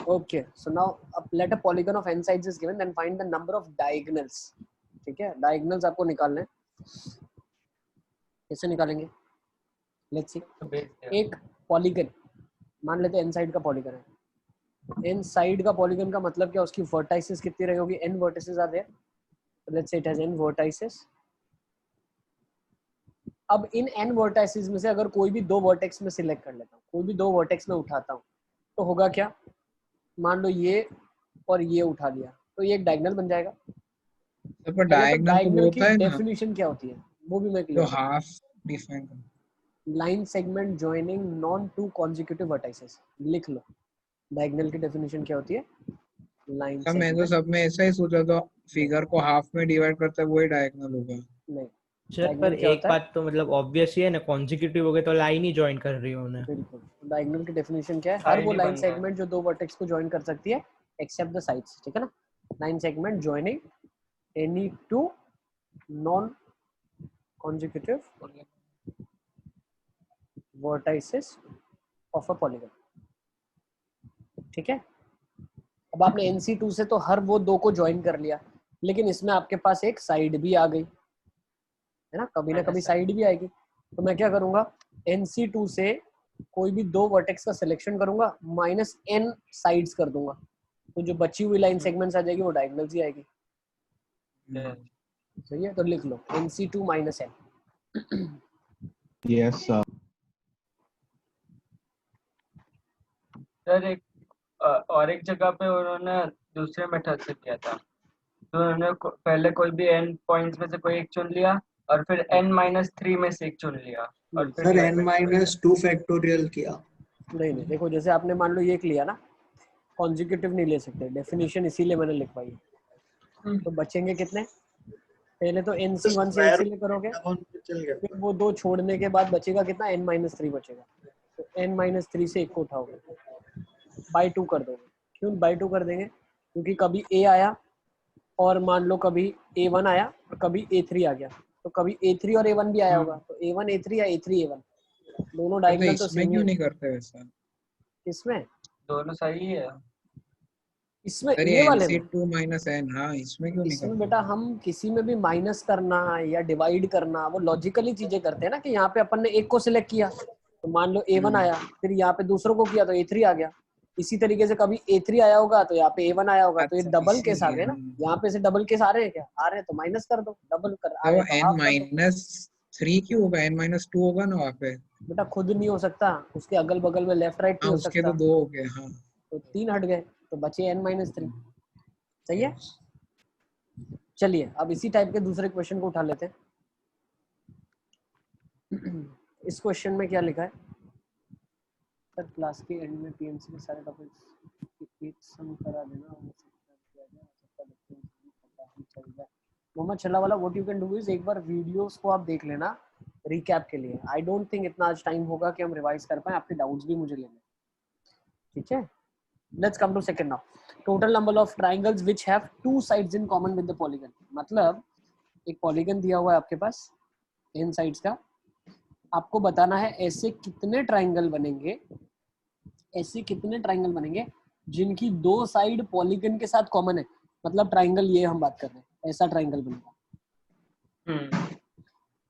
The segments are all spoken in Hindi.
Okay, so now let a polygon of n sides is given, then find the number of diagonals. ठीक है, diagonals आपको निकालने हैं. कैसे निकालेंगे? Let's see. एक polygon मान लेते हैं n side का polygon है. n side का polygon का मतलब क्या? उसकी vertices कितनी रही होगी? n vertices are there. Let's say it has n vertices. अब इन n vertices में से अगर कोई भी दो vertex में select कर लेता हूँ, कोई भी दो vertex में उठाता हूँ, तो होगा क्या? मान लो ये और ये उठा लिया, तो ये एक डायगोनल बन जाएगा. पर डायगोनल तो डायगोनल होता की है ना, डेफिनेशन क्या होती है वो भी मैं जो क्लियर. हाफ डिफाइन कर. Line segment joining known two consecutive vertices. लिख लो डायगोनल की डेफिनेशन क्या होती है. लाइन सब मैं तो सेगमेंट. सब में ऐसा ही सोचा था, फिगर को हाफ में डिवाइड करता है वही डायगोनल होगा. नहीं, सर पर डायगोनल क्या एक होता है? बात तो मतलब ऑब्वियस ही है ना, कॉन्जिक्यूटिव हो गए तो लाइन ही ज्वाइन कर रही हो उन्हें. बिल्कुल. डायगोनल की डेफिनेशन क्या है? हर वो लाइन सेगमेंट जो दो वर्टेक्स को ज्वाइन कर सकती है एक्सेप्ट द साइड्स. ठीक है ना. Line segment joining any two non consecutive vertices of a polygon. ठीक है. अब आपने NC2 से तो हर वो दो को ज्वाइन कर लिया, लेकिन इसमें आपके पास एक साइड भी आ गई है ना. कभी ना कभी साइड भी आएगी. तो मैं क्या करूंगा? NC2 से कोई भी दो वर्टेक्स का सिलेक्शन करूंगा, -n साइड्स कर दूंगा, तो जो बची हुई लाइन सेगमेंट्स आ जाएगी वो डायगोनल्स ही आएगी. सही है. तो लिख लो NC2 -n. Yes sir. Sir एक और एक जगह पे उन्होंने दूसरे मेथड से किया था, तो उन्होंने पहले कोई भी n पॉइंट्स में से कोई एक चुन लिया और फिर n-3 में से एक चुन लिया और फिर सर n-2 फैक्टोरियल किया. नहीं, देखो जैसे आपने मान लो ये लिया ना, कॉन्जिक्यूटिव नहीं ले सकते, डेफिनेशन इसीलिए मैंने लिखवाई है. तो बचेंगे कितने? पहले तो NC1 से इसीलिए करोगे, फिर वो दो छोड़ने के बाद बचेगा कितना? n-3 बचेगा. तो n-3 से एक को उठाओगे, बाई 2 कर दोगे. क्यों बाई 2 कर देंगे? क्योंकि कभी a आया और मान लो कभी A1 आया और कभी A3 आ गया, तो कभी A3 और A1 भी आया होगा, तो A1 A3 या A3 A1 दोनों डायगोनल तो इसमें सेम क्यों ही. नहीं करते वैसा? इसमें दोनों सही है. इसमें सर ये ये वाले में NC2 -n, हाँ इसमें क्यों नहीं इसमें करते? बेटा हम किसी में भी माइनस करना या डिवाइड करना वो लॉजिकली चीजें करते हैं ना, कि यहाँ पे अपन ने एक को सिलेक्ट किया तो मान लो A1 आया, फिर यहाँ पे दूसरों को किया तो A3 आ गया. इसी तरीके से कभी A3 आया होगा तो यहाँ पे A1 आया होगा, तो ये अच्छा, डबल केस आ इसीलिए गए ना. यहाँ पे से डबल केस आ रहे हैं क्या? आ रहे हैं तो माइनस कर दो, डबल कर आ रहे तो हैं तो हाफ कर दो. n-3 क्यों होगा? n-2 होगा ना वहाँ पे. बेटा खुद नहीं हो सकता, उसके अगल बगल में लेफ्ट राइट नहीं हाँ हो उसके सकता, तो 2 हो गए. हाँ तो 3 हट गए, तो बचे n-3. सही है. चलिए अब इसी टाइप के दूसरे क्वेश्चन को उठा लेते हैं. इस क्वेश्चन में क्या लिखा है? सर क्लास के एंड में PMC के सारे टॉपिक्स एक सम करा देना और चल जाए. मोहम्मद छल्ला वाला, what you can do is एक बार वीडियोस को आप देख लेना रिकैप के लिए. आई डोंट थिंक इतना आज टाइम होगा कि हम रिवाइज कर पाए. आपके डाउट्स भी मुझे लेने. ठीक है. Let's come to second now. Total number of triangles which have two sides in common with the polygon. मतलब एक पॉलीगन दिया हुआ है आपके पास n साइड्स का, आपको बताना है ऐसे कितने ट्रायंगल बनेंगे, ऐसे कितने ट्रायंगल बनेंगे जिनकी दो साइड पॉलीगन के साथ कॉमन है. मतलब ट्रायंगल ये हम बात कर रहे हैं, ऐसा ट्रायंगल बनेगा,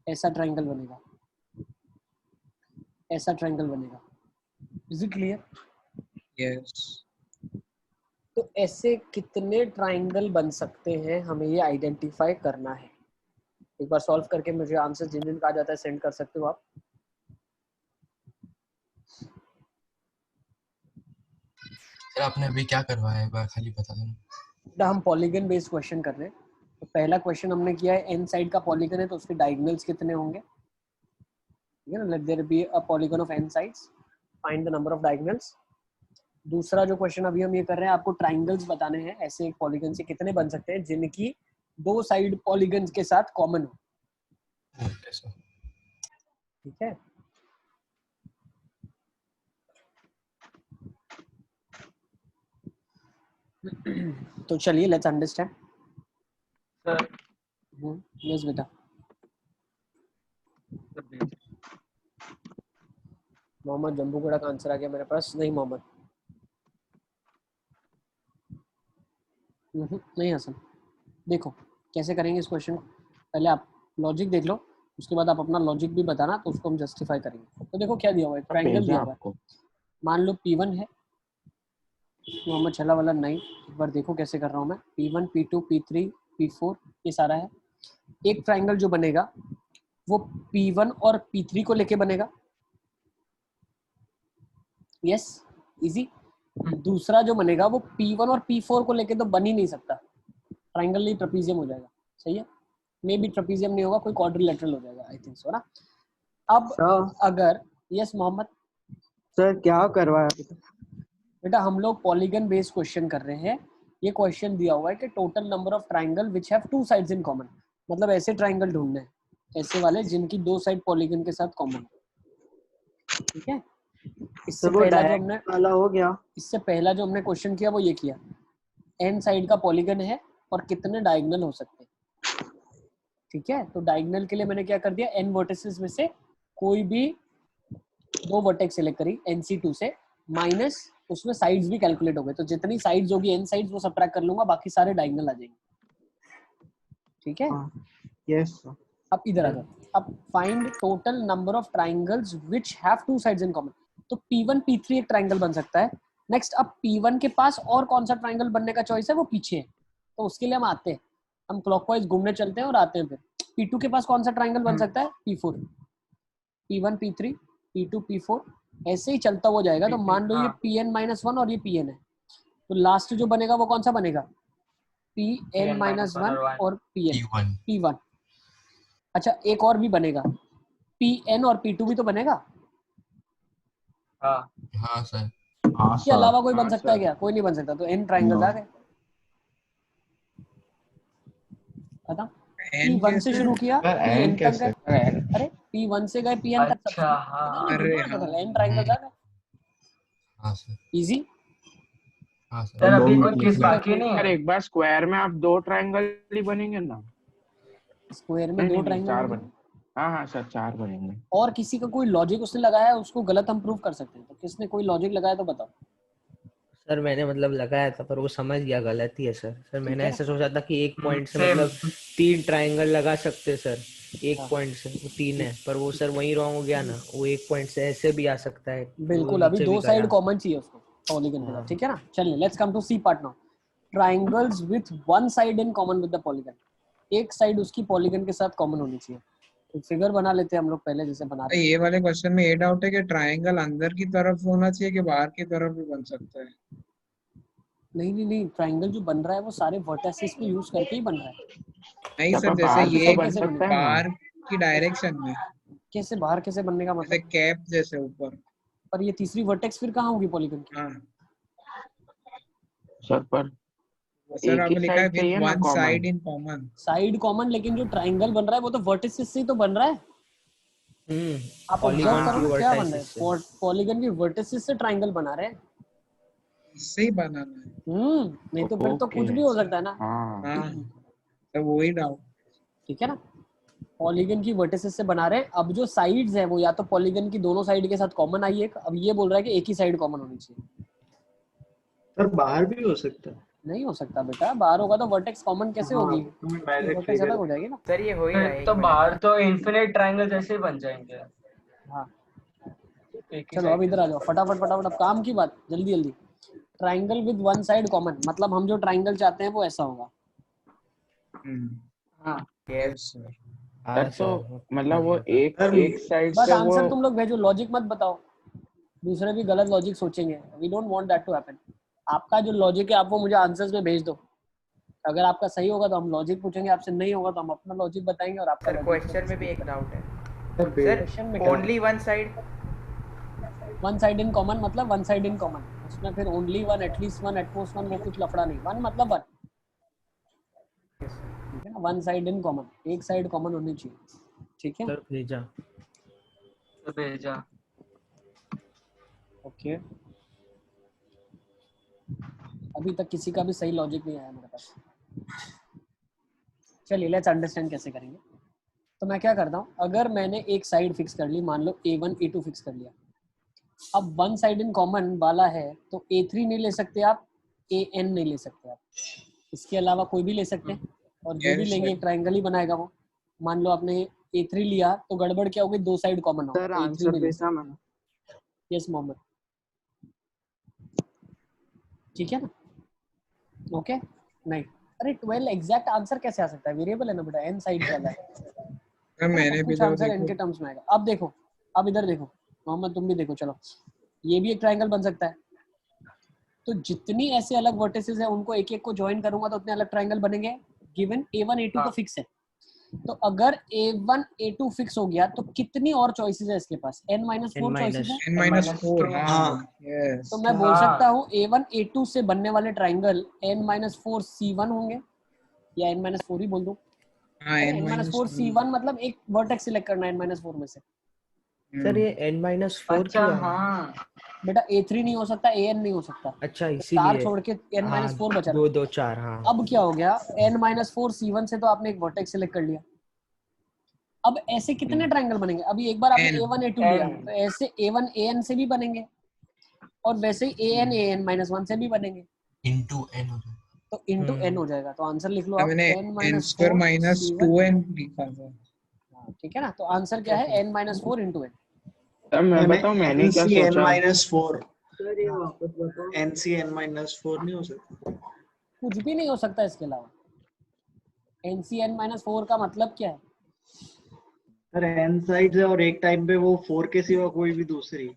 ऐसा ट्रायंगल बनेगा, ऐसा ट्रायंगल बनेगा. Is it clear? यस. तो ऐसे कितने ट्रायंगल बन सकते हैं हमें ये आइडेंटिफाई करना है. एक बार सॉल्व करके मुझे आंसर जिन जिन का आ जाता है सेंड कर सकते हो आप. सर आपने अभी क्या करवाया है, एक बार खाली बता दो. हम पॉलीगन बेस्ड क्वेश्चन कर रहे हैं. तो पहला क्वेश्चन हमने किया है n साइड का पॉलीगन है तो उसके डायगोनल्स कितने होंगे. ठीक है ना. Let there be a polygon of n sides, find the number of diagonals. दूसरा जो क्वेश्चन अभी हम ये कर रहे हैं, आपको ट्रायंगल्स बताने हैं ऐसे एक पॉलीगन से कितने बन सकते हैं जिनकी दो साइड पॉलीगन के साथ कॉमन हो. Okay sir. ठीक है. तो चलिए लेट्स अंडरस्टैंड. सर यस बेटा. मोहम्मद जम्बूगढ़ का आंसर आ गया मेरे पास. नहीं मोहम्मद, नहीं हसन, देखो कैसे करेंगे इस क्वेश्चन को। पहले आप लॉजिक देख लो, उसके बाद आप अपना लॉजिक भी बताना, तो उसको हम जस्टिफाई करेंगे। तो देखो क्या दिया हुआ है, ट्रायंगल दिया हुआ है। मान लो P1 है, मोहम्मद छला वाला नहीं, एक बार देखो कैसे कर रहा हूँ मैं। P1 P2 P3 P4 ये सारा है। एक ट्रायंगल जो बनेगा वो P1 और P3 को लेके बनेगा, यस इजी। दूसरा जो बनेगा वो P1 और P4 को लेके तो बन ही नहीं सकता, ट्रायंगल नहीं ट्रेपेजियम हो जाएगा, सही है। मे बी ट्रेपेजियम नहीं होगा, कोई क्वाड्रिलेटरल हो जाएगा, आई थिंक सो ना। अब अगर यस मोहम्मद सर क्या करवाया बेटा, हम लोग पॉलीगन बेस्ड क्वेश्चन कर रहे हैं। ये क्वेश्चन दिया हुआ है कि total number of triangle which have two sides in common, मतलब ऐसे ट्रायंगल ढूंढने हैं, ऐसे वाले जिनकी दो साइड पॉलीगन के साथ कॉमन, ठीक है। इससे पहला जो हमने वाला हो गया, इससे पहला जो हमने क्वेश्चन किया वो ये किया, एन साइड का पॉलीगन है और कितने डायगोनल हो सकते हैं, ठीक है। तो डायगोनल के लिए मैंने क्या कर दिया, एन वर्टिसेस में से कोई भी दो वर्टेक्स सिलेक्ट करी NC2 से, माइनस उसमें साइड्स भी कैलकुलेट हो गए, तो जितनी साइड्स होगी एन साइड्स वो सबट्रैक्ट कर लूंगा, बाकी सारे डायगोनल आ जाएंगे, ठीक है। यस अब इधर आ जाओ, अब find total number of triangles which have two sides in common. तो P1 P3 एक ट्रायंगल बन सकता है। नेक्स्ट, अब P1 के पास और कौन सा ट्रायंगल बनने का चॉइस है, वो पीछे है, तो उसके लिए हम आते हैं, हम क्लॉकवाइज घूमने चलते हैं और आते हैं। फिर P2 के पास कौन सा ट्रायंगल बन सकता है, P4, P1 P3 P2 P4 ऐसे ही चलता हो जाएगा। तो मान लो ये Pn-1 और ये Pn है, तो लास्ट जो बनेगा वो कौन सा बनेगा, Pn-1 और P1। अच्छा एक और भी बनेगा, Pn और P2 भी तो बनेगा, हाँ सर। इसके अलावा कोई बन सकता है क्या, कोई नहीं बन सकता, तो n ट्रायंगल्स आ गए। पता P1 से शुरू किया Pn तक गए, अरे P1 से गए Pn तक, अच्छा हाँ, अरे n ट्रायंगल्स आ गए, हाँ सर। इजी। हाँ सर सर। अभी कोई चीज बाकी नहीं सर है। एक बार स्क्वायर में आप दो ट्रायंगल ही बनेंगे ना? स्क्वायर में दो ट्रायंगल चार बने। हाँ सर 4 बनेंगे। और किसी का कोई लॉजिक उसने लगाया है, उसको गलत हम प्रूव कर सकते हैं, तो किसने कोई लॉजिक लगाया तो बताओ। सर मैंने मतलब लगाया था पर वो समझ गया गलती है सर। सर मैंने ऐसे सोचा था कि एक पॉइंट से Same. मतलब 3 ट्रायंगल लगा सकते सर, एक हाँ। पॉइंट से वो 3 है, पर वो सर वही रॉन्ग हो गया ना, वो एक पॉइंट से ऐसे भी आ सकता है, बिल्कुल, अभी दो साइड कॉमन चाहिए उसको पॉलीगन के साथ, ठीक है ना। चलिए let's come to C part now. Triangles with one side in common with the polygon, एक साइड उसकी पॉलीगन के साथ कॉमन होनी चाहिए। तो फिगर बना लेते हैं हम लोग पहले, जैसे बना रहे हैं। ये वाले क्वेश्चन में ये डाउट है कि ट्रायंगल अंदर की तरफ होना चाहिए कि बाहर की तरफ भी बन सकता है। नहीं, ट्रायंगल जो बन रहा है वो सारे वर्टिसेस को यूज करके ही बन रहा है। नहीं तो सर, जैसे बाहर भी ये तो बन सकता है ना। बाहर की डायरेक्शन में, कैसे बाहर कैसे बनने का जैसे मतलब, कैप जैसे ऊपर। पर ये तीसरी वर्टेक्स फिर कहाँ होगी पॉलीगन की। हाँ सर पर सर, एक आपने ही लिखा है साइड चाहिए विद ना one common. Side in common. Side common, लेकिन जो ट्रायंगल बन रहा है वो तो वर्टिसेस से ही तो बन रहा है। आप ऑब्जर्व पॉलीगन करो की ना क्या बन रहा वर्टिसेस से। है, पॉलीगन की वर्टिसेस से ट्रायंगल बना रहे हैं। इससे ही बनाना है। नहीं तो फिर तो ओके। कुछ भी हो सकता है ना। हाँ तो वही डाउट। ठीक है ना, पॉलीगन की वर्टिसेस से बना रहे हैं। अब जो साइड्स है वो या तो पॉलीगन की दोनों साइड के साथ कॉमन आई है, अब ये बोल रहा है कि एक ही साइड कॉमन होनी चाहिए। सर बाहर भी हो सकता है। नहीं हो सकता बेटा, बाहर होगा तो वर्टेक्स कॉमन कैसे होगी, वर्टेक्स अलग हो जाएगी ना। सर ये हो ही रहा है, तो बाहर तो इन्फिनिट ट्रायंगल जैसे ही बन जाएंगे। हाँ एक ही चलो अब इधर आ जाओ, फटाफट अब काम की बात, जल्दी जल्दी। Triangle with one side common, मतलब हम जो ट्रायंगल चाहते हैं वो ऐसा होगा। हाँ यस सर। सर तो मतलब वो एक साइड बस से वो आंसर तुम लोग भेजो, लॉजिक मत बताओ, दूसरे भी गलत लॉजिक सोचेंगे। We don't want that to happen. आपका जो लॉजिक है आप वो मुझे आंसर्स में भेज दो। अगर आपका सही होगा तो हम लॉजिक पूछेंगे आपसे, नहीं होगा तो हम अपना लॉजिक बताएंगे और आपका सर क्वेश्चन में भी एक डाउट है क्वेश्चन में sir, only one side in common, मतलब वन साइड इन कॉमन, उसमें फिर only one, at least one, at most one, वो कुछ लफड़ा नहीं, वन मतलब वन, ठीक है ना। वन साइड इन कॉमन, एक साइड कॉमन होनी चाहिए, ठीक है। सर भेजा। तो भेजा। ओके, अभी तक किसी का भी सही लॉजिक नहीं आया मेरे पास। चलिए लेट्स अंडरस्टैंड कैसे करेंगे। तो मैं क्या करता हूँ, अगर मैंने एक साइड फिक्स कर ली, मान लो A1 A2 फिक्स कर लिया, अब वन साइड इन कॉमन वाला है तो A3 नहीं ले सकते आप, AN नहीं ले सकते आप, इसके अलावा कोई भी ले सकते हैं, और जो भी Yes, लेंगे sir. एक ट्रायंगल ही बनाएगा वो। मान लो आपने A3 लिया तो गड़बड़ क्या होगी, दो साइड कॉमन हो, सर A3 आंसर नहीं ले भेजा मैंने। सकते। यस मोहम्मद, ठीक है ना? ओके नहीं, अरे 12 एग्जैक्ट आंसर कैसे आ सकता है, वेरिएबल है ना बेटा, n साइड वाला है, सर मैंने भी कुछ तो आंसर n देखो के टर्म्स में आएगा। अब देखो, अब इधर देखो मोहम्मद, तुम भी देखो, चलो ये भी एक ट्रायंगल बन सकता है। तो जितनी ऐसे अलग वर्टिसेस है उनको एक एक को ज्वाइन करूंगा तो उतने अलग ट्रायंगल बनेंगे। गिवन A1 A2 तो फिक्स है, तो अगर A1 A2 फिक्स हो गया तो कितनी और चॉइसेस है इसके पास, n-4 चॉइसेस है। n-4 हाँ हाँ। यस तो मैं बोल हाँ। सकता हूँ A1 A2 से बनने वाले ट्रायंगल n-4 C1 होंगे, या n-4 ही बोल दूं। हाँ n-4 C1 मतलब एक वर्टेक्स सिलेक्ट करना है n-4 में से। सर ये n-4 अच्छा क्यों है? हाँ, बेटा A3 नहीं हो सकता, AN नहीं हो सकता, अच्छा चार इसीलिए छोड़ के n-4 बचा ना। 2 2 4 हाँ। अब क्या हो गया, n-4 C1 से तो आपने एक वर्टेक्स सिलेक्ट कर लिया। अब ऐसे कितने ट्रायंगल बनेंगे, अभी एक बार आपने N. A1 A2 लिया N. तो ऐसे A1 AN से भी बनेंगे, और वैसे ही AN AN-1 से भी बनेंगे, into n हो जाएगा। तो इंटू n हो जाएगा। तो आंसर लिख लो आप मैंने n² n-4 C1। -2n लिखा था। ठीक है ना, तो आंसर क्या है, n-4 इंटू n। सर मैं बताऊं मैंने क्या सोचा। -4 सर ये वापस बताओ। NCN-4 नहीं हो सकता। कुछ भी नहीं हो सकता इसके अलावा। NCN-4 का मतलब क्या है? सर n साइड है और एक टाइम पे वो 4 के सिवा कोई भी दूसरी।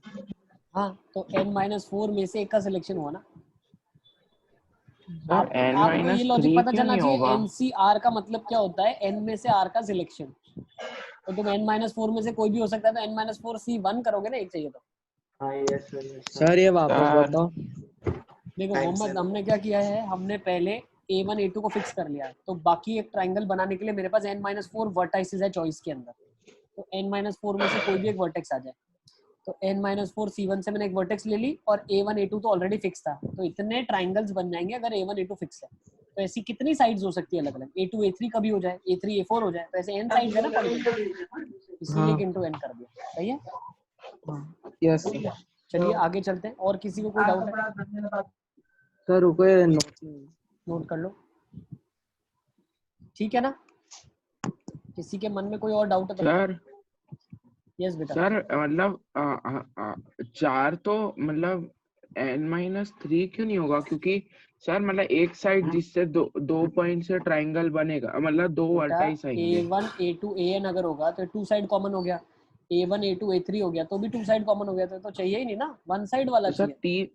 हाँ, तो n-4 में से एक का सिलेक्शन हुआ ना। सर आपको ये लॉजिक n-3 पता क्यों चलना नहीं चाहिए, होगा। NCR का मतलब क्या होता है, n में से r का सिलेक्शन। तो तुम n-4 में से कोई भी हो सकता है, तो n-4 C1 करोगे ना, एक चाहिए तो। हाँ यस सर। सर ये वापस सर बताओ। देखो Time मोहम्मद, से- हमने क्या किया है, हमने पहले A1 A2 को फिक्स कर लिया है, तो बाकी एक ट्रायंगल बनाने के लिए मेरे पास n-4 वर्टाइसेस है चॉइस के अंदर। तो n-4 में से कोई भी एक वर्टेक्स आ जाए, तो n-4 C1 से मैंने एक वर्टेक्स ले ली, और A1 A2 तो ऑलरेडी फिक्स था, तो इतने ट्रायंगल्स बन जाएंगे अगर A1 A2 फिक्स है। तो ऐसी कितनी साइड्स हो सकती है अलग अलग, A2 A3 कभी हो जाए, A3 A4 हो जाए, तो ऐसे n साइड्स है ना पॉलीगॉन, इसीलिए इंटू n कर दिया। सही है, यस चलिए आगे चलते हैं। और किसी को कोई डाउट है, सर रुको ये नोट नोट कर लो, ठीक है ना? किसी के मन में कोई और डाउट है तो सर यस बेटा। सर मतलब 4 तो मतलब n-3 क्यों नहीं होगा, क्योंकि सर मतलब एक साइड जिससे दो पॉइंट से ट्रायंगल बनेगा, मतलब दो वर्टाइस आएंगे। A1 A2 AN अगर होगा तो टू साइड कॉमन हो गया, A1 A2 A3 हो गया तो भी टू साइड कॉमन हो गया, तो चाहिए ही नहीं ना, वन साइड वाला तो सर चाहिए।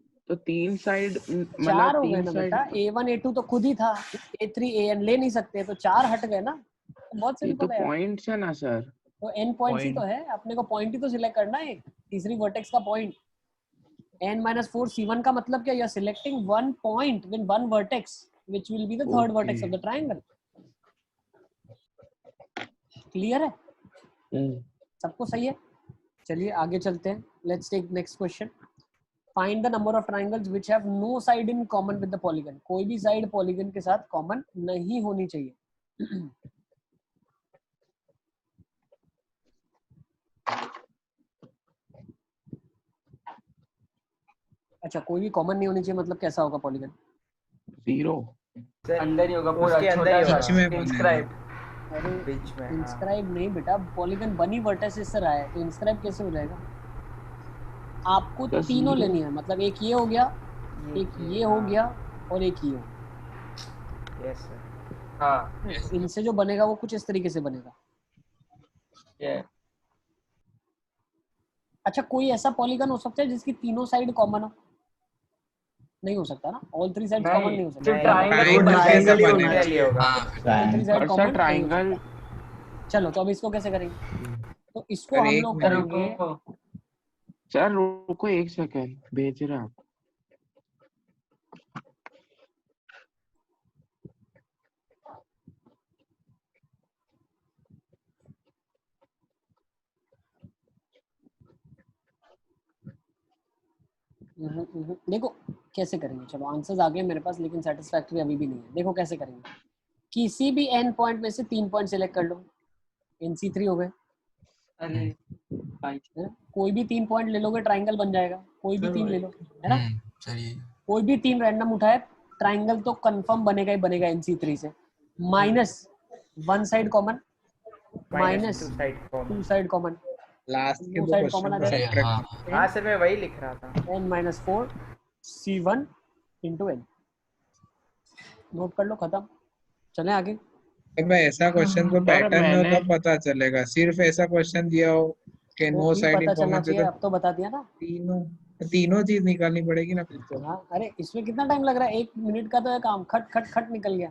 तीन साइड मतलब चार हो गए तीन ना साइड। बेटा, A1 A2 तो खुद ही था, A3 AN ले नहीं सकते, तो चार हट गए ना, तो बहुत ये तो सिंपल है यार। पॉइंट्स है ना सर। तो n पॉइंट्स ही तो है, अपने को पॉइंट ही तो सिलेक्ट करना है, एक तीसरी वर्टेक्स का पॉइंट। n-4 C1 का मतलब क्या, you are selecting one point with one vertex which will be the third vertex of the triangle. Clear है, सबको सही है? चलिए आगे चलते हैं, let's take next question. Find the number of triangles which have no side in common with the polygon. कोई भी साइड पॉलीगन के साथ कॉमन नहीं होनी चाहिए। अच्छा, कोई भी कॉमन नहीं होनी चाहिए मतलब कैसा होगा पॉलीगन? 0 अंदर ही होगा पूरा, उसके अंदर ही छोटा होगा। सा बीच में बनेगा। इंस्क्राइब। अरे बीच में इंस्क्राइब नहीं बेटा, पॉलीगन बनी वर्टिसेस से रहा है, तो इंस्क्राइब कैसे हो जाएगा? आपको तो तीनों 0 लेनी है, मतलब एक ये हो गया, एक ये हो गया, और एक ये हो गया। Yes sir. हाँ इनसे जो बनेगा वो कुछ इस तरीके से बनेगा। ये अच्छा, कोई ऐसा पॉलीगन हो सकता है जिसकी तीनों साइड कॉमन हो? नहीं हो सकता ना, ऑल थ्री साइड कॉमन नहीं हो सकता। सिर्फ नहीं, ट्रायंगल ही triangle बनेगा, कैसा सब बनेगा? के लिए होगा। हाँ फिर ऑल थ्री साइड और कॉमन सर ट्रायंगल। चलो, तो अब इसको कैसे करेंगे? तो इसको सर हम एक लोग मिनट करेंगे, रुको, सर रुको एक सेकेंड, भेज रहा आप। देखो कैसे करेंगे। चलो आंसर्स आ गए मेरे पास, लेकिन सेटिस्फैक्टरी अभी भी नहीं है। देखो कैसे करेंगे, किसी भी n पॉइंट में से 3 पॉइंट सिलेक्ट कर लो, NC3 हो गए। अरे भाई है? कोई भी 3 पॉइंट ले लोगे ट्रायंगल बन जाएगा, कोई भी 3 ले लो, है ना? सर ये कोई भी 3 रैंडम उठाए, ट्राइंगल तो कंफर्म बनेगा ही बनेगा NC3 से, minus one side common, minus two side common. Two side common, last के दो दो साइड कॉमन क्वेश्चन आ को अरे जाएगा, हाँ सब्ट्रैक्ट हाँ सर मैं वही लिख रहा था। n-4 C1 into n। Note कर लो, खत्म, चले आगे। अब ऐसा क्वेश्चन को सर पैटर्न में मैंने कब पता चलेगा? सिर्फ ऐसा क्वेश्चन दिया हो कि वो नो भी साइड पता इन चलना कॉमन से चाहिए, तो अब तो बता दिया ना। तीनों चीज निकालनी पड़ेगी ना फिर तो। हाँ, अरे इसमें कितना टाइम लग रहा है, 1 मिनट का तो है काम, खट खट खट निकल गया।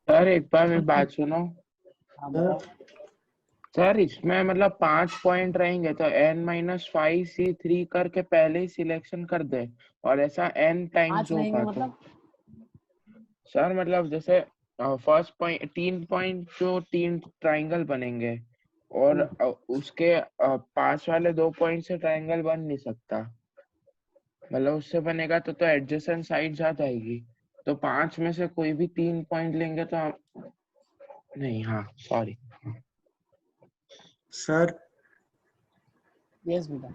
सर एक बार मेरी बात सुनो। हाँ बताओ। सर इसमें मतलब 5 पॉइंट रहेंगे तो n-5 C3 करके पहले ही सिलेक्शन कर दे और ऐसा n टाइम्स 5 रहेंगे होगा तो। मतलब सर मतलब जैसे फर्स्ट पॉइंट 3 पॉइंट जो 3 ट्राइंगल बनेंगे और उसके पास वाले 2 पॉइंट से ट्राइंगल बन नहीं सकता, मतलब उससे बनेगा तो एडजेसेंट साइड आ जाएगी। तो 5 में से कोई भी 3 पॉइंट लेंगे तो हम नहीं, हाँ सॉरी सर यस बेटा।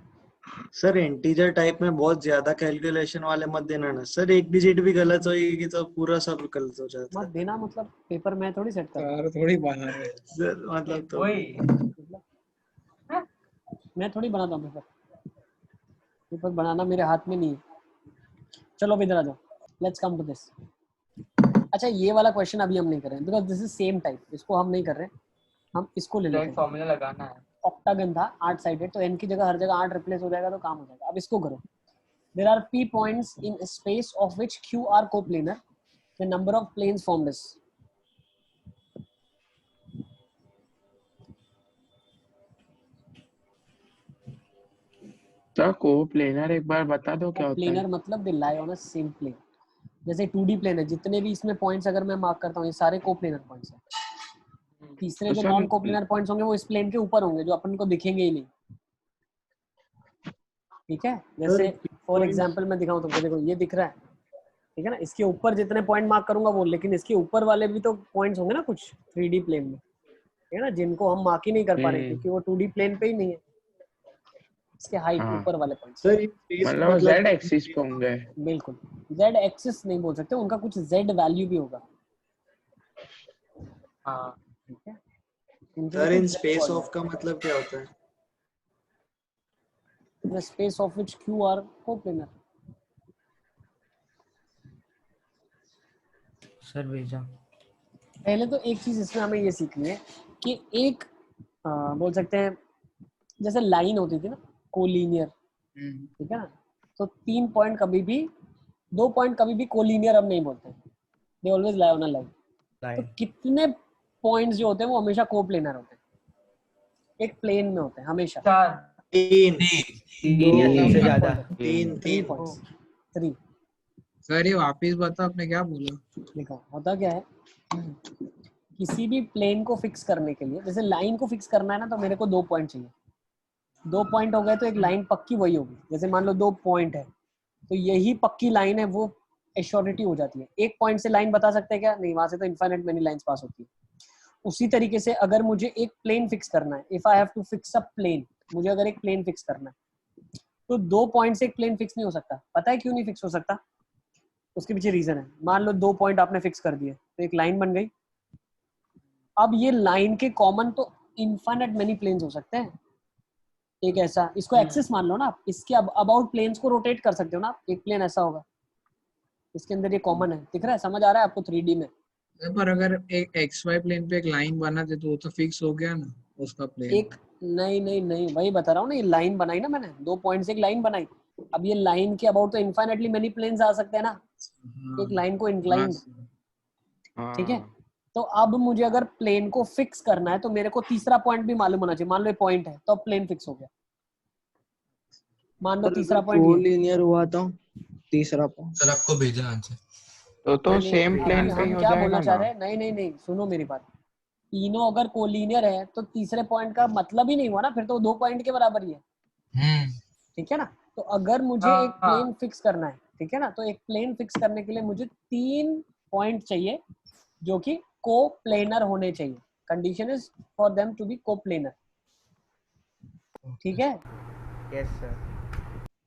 सर इंटीजर टाइप में बहुत ज्यादा कैलकुलेशन वाले मत देना ना सर, एक डिजिट भी गलत होगी तो पूरा सब गलत हो जाता मत है देना मतलब पेपर मैं थोड़ी सेट कर रहा सर थोड़ी बना रहे। सर, मतलब तो वही हूँ, मैं थोड़ी बनाता हूँ पेपर, पेपर बनाना मेरे हाथ में नहीं है। चलो अब इधर आ जाओ, लेट्स कम टू दिस। अच्छा ये वाला क्वेश्चन अभी हम नहीं कर रहे हैं because this is same type, इसको हम नहीं कर रहे, हम इसको ले लेते डायरेक्ट हैं। फॉर्मूला लगाना है। ऑक्टागन था 8 साइडेड, तो n की जगह हर जगह 8 रिप्लेस हो जाएगा तो काम हो जाएगा। अब इसको करो। There are p points in space of which q are coplanar, the number of planes formed is. तो कोप्लेनर एक बार बता दो क्या होता है। प्लेनर मतलब they lie on a same plane. जैसे 2D प्लेन है, जितने भी इसमें पॉइंट्स अगर मैं मार्क करता हूँ ये सारे कोप्लेनर पॉइंट्स हैं। तीसरे तो जो सर नॉन कोप्लेनर पॉइंट्स होंगे वो इस प्लेन के ऊपर होंगे, जो अपन को दिखेंगे ही नहीं। ठीक है, जैसे फॉर एग्जांपल मैं दिखाऊं तुमको, देखो ये दिख रहा है, ठीक है ना, इसके ऊपर जितने पॉइंट मार्क करूंगा वो, लेकिन इसके ऊपर वाले भी तो पॉइंट्स होंगे ना कुछ 3D प्लेन में, ठीक है ना, जिनको हम मार्क ही नहीं कर पा रहे क्योंकि वो 2D प्लेन पे ही नहीं है। इसके हाइट हाँ ऊपर वाले पॉइंट्स, सर स्पेस मतलब z एक्सिस पे होंगे। बिल्कुल z एक्सिस नहीं बोल सकते, उनका कुछ z वैल्यू भी होगा। हाँ ठीक है, इनके सर भी इन कुछ z स्पेस ऑफ कोऑर्डिनेट, का मतलब क्या होता है? The space of which q are coplanar. Sir भेजा। पहले तो एक चीज इसमें हमें ये सीखनी है कि एक बोल सकते हैं जैसे लाइन होती थी ना कोलिनियर, ठीक है ना, तो 3 पॉइंट कभी भी, 2 पॉइंट कभी भी कोलिनियर हम नहीं बोलते, they always lie on a line. तो कितने पॉइंट्स जो होते हैं वो हमेशा कोप्लेनर होते हैं, एक प्लेन में होते हैं हमेशा। 4 तीन तीन या तीन से ज्यादा। तीन 3 तीन पॉइंट्स, 3। सर ये वापिस बताओ आपने क्या बोला? देखो होता क्या है, किसी भी प्लेन को फिक्स करने के लिए, जैसे लाइन को फिक्स करना है ना, तो मेरे को 2 पॉइंट चाहिए। 2 पॉइंट हो गए तो एक लाइन पक्की वही होगी। जैसे मान लो 2 पॉइंट है तो यही पक्की लाइन है, वो एश्योरिटी हो जाती है। एक पॉइंट से लाइन बता सकते हैं क्या? नहीं, वहां से तो इनफाइनाइट मेनी लाइंस पास होती है। उसी तरीके से अगर मुझे एक प्लेन फिक्स करना है, if I have to fix a plane, मुझे अगर एक प्लेन फिक्स करना है तो 2 पॉइंट से एक प्लेन फिक्स नहीं हो सकता। पता है क्यों नहीं फिक्स हो सकता? उसके पीछे रीजन है। मान लो 2 पॉइंट आपने फिक्स कर दिए तो एक लाइन बन गई। अब ये लाइन के कॉमन तो इनफाइनाइट मेनी प्लेन्स हो सकते हैं। एक ऐसा, इसको एक्सिस मान लो ना आप, इसके अबाउट प्लेन्स को रोटेट कर सकते हो ना। एक प्लेन ऐसा होगा, इसके अंदर ये कॉमन है, दिख रहा है, समझ आ रहा है आपको 3D में? पर अगर एक XY प्लेन पे एक लाइन बना दे तो वो तो फिक्स हो गया ना उसका प्लेन। एक नहीं, वही बता रहा हूँ ना, ये लाइन बनाई ना मैंने, 2 पॉइंट से एक लाइन बनाई। अब ये लाइन के अबाउट तो इनफाइनाइटली मेनी प्लेन्स आ सकते हैं ना, एक लाइन को इंक्लाइंड, ठीक है। तो अब मुझे अगर प्लेन को फिक्स करना है तो मेरे को तीसरा पॉइंट भी मालूम होना चाहिए। मान लो ये पॉइंट है तो अब प्लेन फिक्स हो गया। मान लो तीसरा पॉइंट ये कोलिनियर हुआ तो तीसरा पॉइंट। सर आपको भेजा आंसर। तो नहीं, सेम अभी प्लेन पे ही हम हो क्या जाएगा बोलना चाह ना। रहे हैं, नहीं, सुनो मेरी बात। तीनों अगर कोलिनियर है तो तीसरे पॉइंट का मतलब ही नहीं हुआ ना, फिर तो 2 पॉइंट के बराबर ही है, ठीक है ना। तो अगर मुझे एक प्लेन फिक्स करना है, ठीक है ना, तो एक प्लेन फिक्स करने के लिए मुझे 3 पॉइंट चाहिए जो कि कोप्लेनर होने चाहिए। Condition is for them to be coplanar, ठीक है? Yes sir.